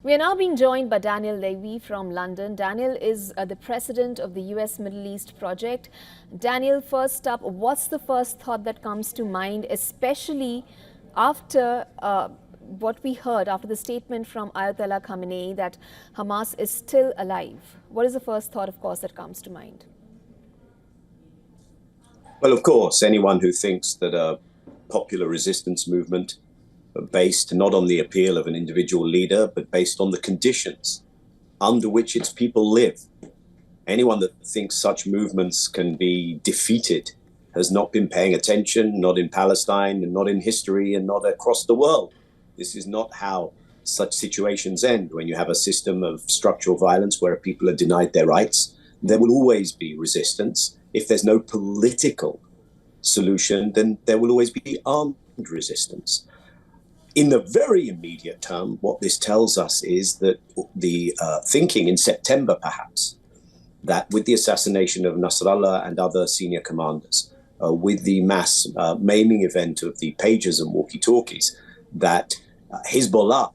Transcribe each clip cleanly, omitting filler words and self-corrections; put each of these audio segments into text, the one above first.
We are now being joined by Daniel Levy from London. Daniel is the president of the US Middle East Project. Daniel, first up, what's the first thought that comes to mind, especially after what we heard after the statement from Ayatollah Khamenei that Hamas is still alive? What is the first thought, of course, that comes to mind? Well, of course, anyone who thinks that a popular resistance movement based not on the appeal of an individual leader, but based on the conditions under which its people live. Anyone that thinks such movements can be defeated has not been paying attention, not in Palestine, and not in history, and not across the world. This is not how such situations end. When you have a system of structural violence where people are denied their rights, there will always be resistance. If there's no political solution, then there will always be armed resistance. In the very immediate term, what this tells us is that the thinking in September, perhaps, that with the assassination of Nasrallah and other senior commanders, with the mass maiming event of the pagers and walkie-talkies, that Hezbollah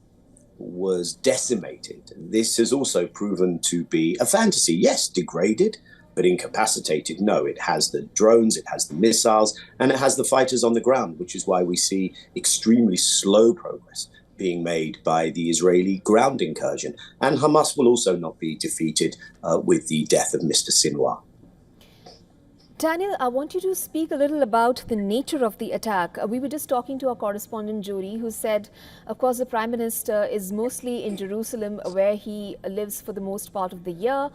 was decimated. This has also proven to be a fantasy. Yes, degraded, but incapacitated. No, it has the drones, it has the missiles, and it has the fighters on the ground, which is why we see extremely slow progress being made by the Israeli ground incursion. And Hamas will also not be defeated with the death of Mr. Sinwar. Daniel, I want you to speak a little about the nature of the attack. We were just talking to our correspondent, Jody, who said, of course, the Prime Minister is mostly in Jerusalem, where he lives for the most part of the year.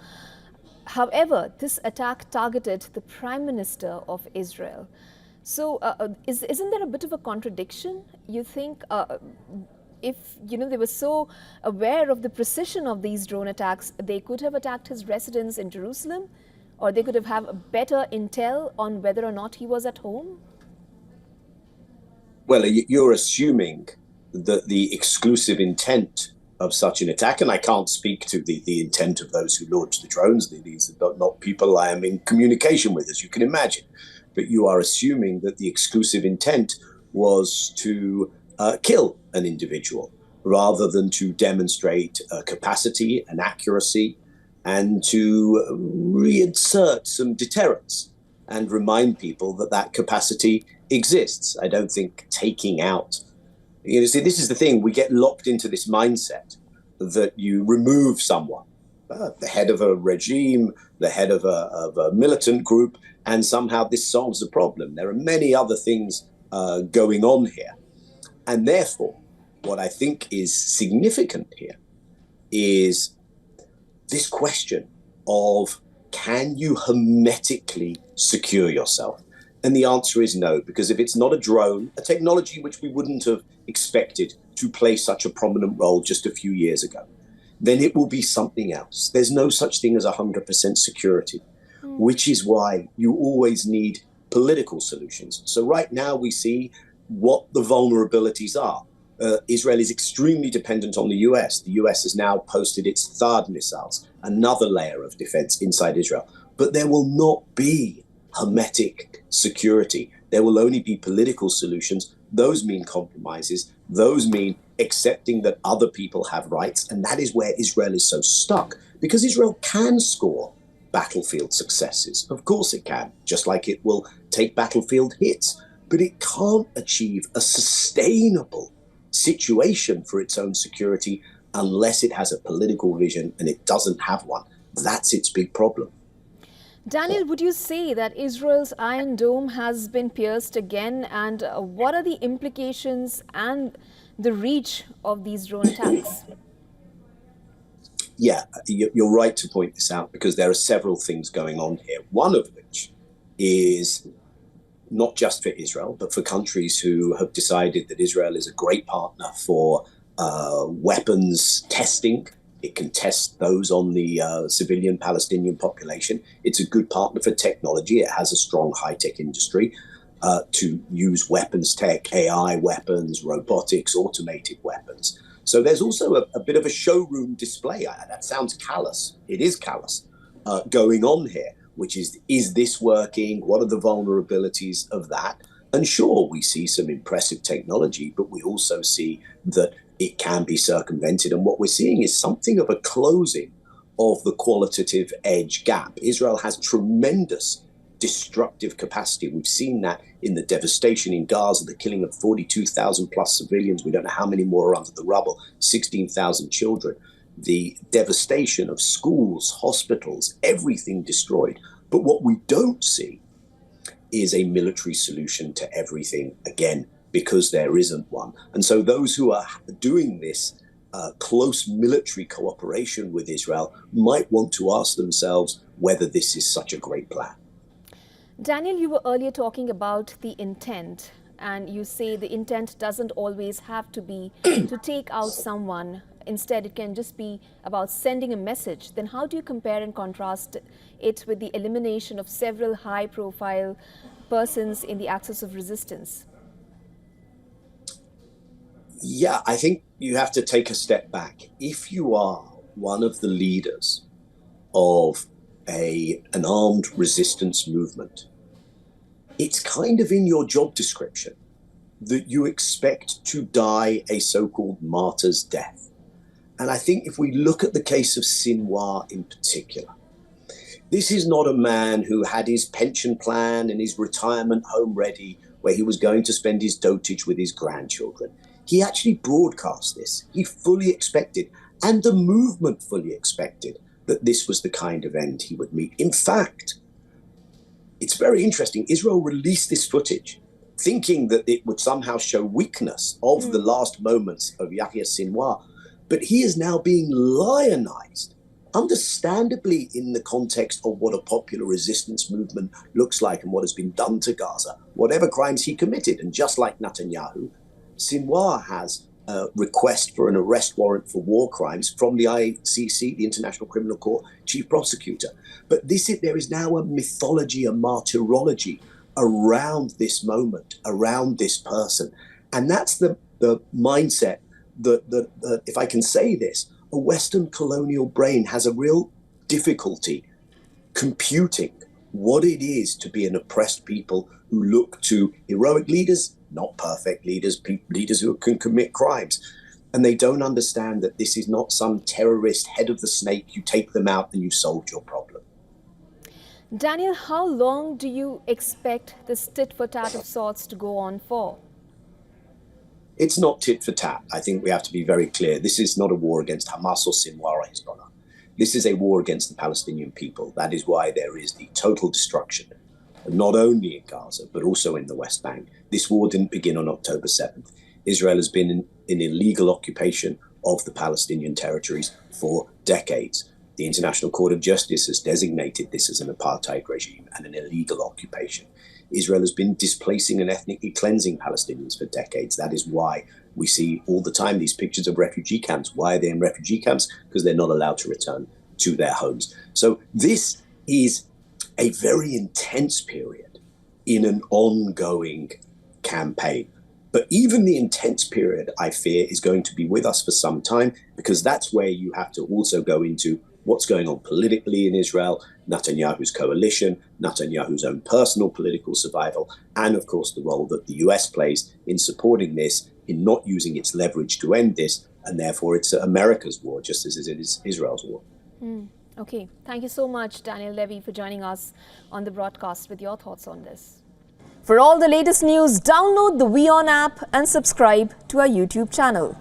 However, this attack targeted the Prime Minister of Israel. So isn't there a bit of a contradiction? You think if they were so aware of the precision of these drone attacks, they could have attacked his residence in Jerusalem, or they could have better intel on whether or not he was at home? Well, you're assuming that the exclusive intent of such an attack, and I can't speak to the intent of those who launched the drones. These are not people I am in communication with, as you can imagine. But you are assuming that the exclusive intent was to kill an individual rather than to demonstrate capacity and accuracy and to reinsert some deterrence and remind people that that capacity exists. I don't think taking out see, this is the thing. We get locked into this mindset that you remove someone, the head of a regime, the head of a militant group, and somehow this solves the problem. There are many other things going on here. And therefore, what I think is significant here is this question of, can you hermetically secure yourself? And the answer is no, because if it's not a drone, a technology which we wouldn't have expected to play such a prominent role just a few years ago, then it will be something else. There's no such thing as 100% security, which is why you always need political solutions. So right now we see what the vulnerabilities are. Israel is extremely dependent on the US. The US has now posted its THAAD missiles, another layer of defense inside Israel. But there will not be hermetic security. There will only be political solutions. Those mean compromises. Those mean accepting that other people have rights. And that is where Israel is so stuck, because Israel can score battlefield successes. Of course it can, just like it will take battlefield hits. But it can't achieve a sustainable situation for its own security unless it has a political vision, and it doesn't have one. That's its big problem. Daniel, would you say that Israel's Iron Dome has been pierced again? And what are the implications and the reach of these drone attacks? Yeah, you're right to point this out, because there are several things going on here. One of which is not just for Israel, but for countries who have decided that Israel is a great partner for weapons testing. It can test those on the civilian Palestinian population. It's a good partner for technology. It has a strong high-tech industry to use weapons tech, AI weapons, robotics, automated weapons. So there's also a bit of a showroom display. That sounds callous. It is callous going on here, which is this working? What are the vulnerabilities of that? And sure, we see some impressive technology, but we also see that it can be circumvented. And what we're seeing is something of a closing of the qualitative edge gap. Israel has tremendous destructive capacity. We've seen that in the devastation in Gaza, the killing of 42,000 plus civilians. We don't know how many more are under the rubble, 16,000 children. The devastation of schools, hospitals, everything destroyed. But what we don't see is a military solution to everything, again, because there isn't one. And so those who are doing this close military cooperation with Israel might want to ask themselves whether this is such a great plan. Daniel, you were earlier talking about the intent, and you say the intent doesn't always have to be to take out someone. Instead, it can just be about sending a message. Then how do you compare and contrast it with the elimination of several high-profile persons in the axis of resistance? Yeah, I think you have to take a step back. If you are one of the leaders of an armed resistance movement, it's kind of in your job description that you expect to die a so-called martyr's death. And I think if we look at the case of Sinwar in particular, this is not a man who had his pension plan and his retirement home ready, where he was going to spend his dotage with his grandchildren. He actually broadcast this. He fully expected, and the movement fully expected, that this was the kind of end he would meet. In fact, it's very interesting. Israel released this footage thinking that it would somehow show weakness of the last moments of Yahya Sinwar. But he is now being lionized, understandably in the context of what a popular resistance movement looks like and what has been done to Gaza, whatever crimes he committed. And just like Netanyahu, Sinwar has a request for an arrest warrant for war crimes from the ICC, the International Criminal Court chief prosecutor. But there is now a mythology, a martyrology around this moment, around this person. And that's the mindset that, if I can say this, a Western colonial brain has a real difficulty computing what it is to be an oppressed people who look to heroic leaders, not perfect leaders, leaders who can commit crimes. And they don't understand that this is not some terrorist head of the snake. You take them out and you solved your problem. Daniel, how long do you expect this tit for tat of sorts to go on for? It's not tit for tat. I think we have to be very clear. This is not a war against Hamas or Sinwar or Hezbollah. This is a war against the Palestinian people. That is why there is the total destruction, not only in Gaza, but also in the West Bank. This war didn't begin on October 7th. Israel has been in illegal occupation of the Palestinian territories for decades. The International Court of Justice has designated this as an apartheid regime and an illegal occupation. Israel has been displacing and ethnically cleansing Palestinians for decades. That is why we see all the time these pictures of refugee camps. Why are they in refugee camps? Because they're not allowed to return to their homes. So this is a very intense period in an ongoing campaign. But even the intense period, I fear, is going to be with us for some time, because that's where you have to also go into what's going on politically in Israel, Netanyahu's coalition, Netanyahu's own personal political survival, and of course the role that the US plays in supporting this, in not using its leverage to end this, and therefore it's America's war, just as it is Israel's war. Okay, thank you so much, Daniel Levy, for joining us on the broadcast with your thoughts on this. For all the latest news, download the WION app and subscribe to our YouTube channel.